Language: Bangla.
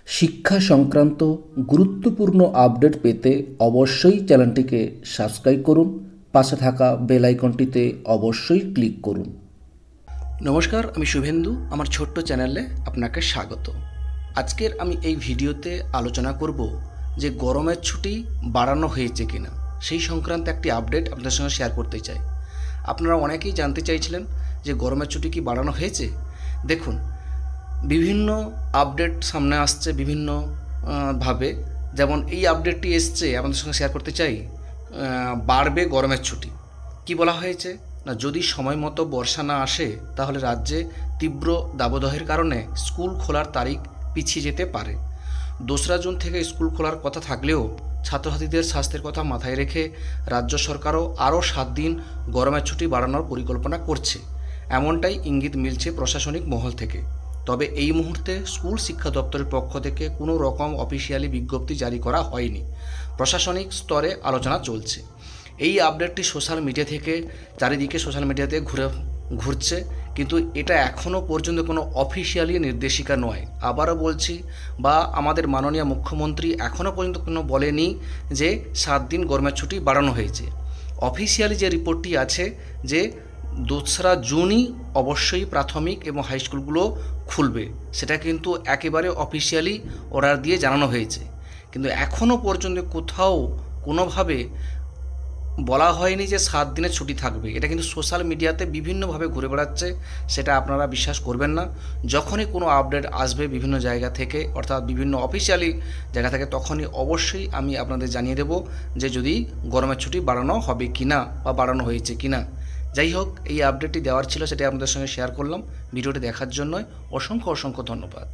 শিক্ষা সংক্রান্ত গুরুত্বপূর্ণ আপডেট পেতে অবশ্যই চ্যানেলটিকে সাবস্ক্রাইব করুন। পাশে থাকা বেল আইকনটিতে অবশ্যই ক্লিক করুন। নমস্কার, আমি শুভেন্দু। আমার ছোট্ট চ্যানেলে আপনাকে স্বাগত। আজকের আমি এই ভিডিওতে আলোচনা করব যে গরমের ছুটি বাড়ানো হয়েছে কিনা, সেই সংক্রান্ত একটি আপডেট আপনাদের সঙ্গে শেয়ার করতে চাই। আপনারা অনেকেই জানতে চাইছিলেন যে গরমের ছুটি কি বাড়ানো হয়েছে। দেখুন, বিভিন্ন আপডেট সামনে আসছে বিভিন্ন ভাবে। যেমন এই আপডেটটি এসছে, আপনাদের সঙ্গে শেয়ার করতে চাই। বাড়বে গরমের ছুটি। কি বলা হয়েছে না, যদি সময় মতো বর্ষা না আসে তাহলে রাজ্যে তীব্র দাবদাহের কারণে স্কুল খোলার তারিখ পিছিয়ে যেতে পারে। 2রা জুন থেকে স্কুল খোলার কথা থাকলেও ছাত্রছাত্রীদের স্বাস্থ্যের কথা মাথায় রেখে রাজ্য সরকারও আরও 7 দিন গরমের ছুটি বাড়ানোর পরিকল্পনা করছে, এমনটাই ইঙ্গিত মিলছে প্রশাসনিক মহল থেকে। তবে এই মুহূর্তে স্কুল শিক্ষা দপ্তরের পক্ষ থেকে কোনো রকম অফিসিয়ালি বিজ্ঞপ্তি জারি করা হয়নি। প্রশাসনিক স্তরে আলোচনা চলছে। এই আপডেটটি সোশ্যাল মিডিয়া থেকে চারিদিকে সোশ্যাল মিডিয়াতে ঘুরছে, কিন্তু এটা এখনও পর্যন্ত কোনো অফিসিয়ালি নির্দেশিকা নয়। আবারও বলছি, বা আমাদের মাননীয় মুখ্যমন্ত্রী এখনও পর্যন্ত কোনো বলেনি যে 7 দিন গরমের ছুটি বাড়ানো হয়েছে। অফিসিয়ালি যে রিপোর্টটি আছে যে 2রা জুনই অবশ্যই প্রাথমিক এবং হাই স্কুলগুলো খুলবে, সেটা কিন্তু একেবারে অফিসিয়ালি অর্ডার দিয়ে জানানো হয়েছে। কিন্তু এখনও পর্যন্ত কোথাও কোনোভাবে বলা হয়নি যে 7 দিনের ছুটি থাকবে। এটা কিন্তু সোশ্যাল মিডিয়াতে বিভিন্নভাবে ঘুরে বেড়াচ্ছে, সেটা আপনারা বিশ্বাস করবেন না। যখনই কোনো আপডেট আসবে বিভিন্ন জায়গা থেকে, অর্থাৎ বিভিন্ন অফিসিয়ালি জায়গা থেকে, তখনই অবশ্যই আমি আপনাদের জানিয়ে দেব যে যদি গরমের ছুটি বাড়ানো হবে কিনা বা বাড়ানো হয়েছে কিনা। যাই হোক, এই আপডেটটি দেওয়ার ছিল, সেটা আপনাদের সঙ্গে শেয়ার করলাম। ভিডিওটি দেখার জন্য অসংখ্য ধন্যবাদ।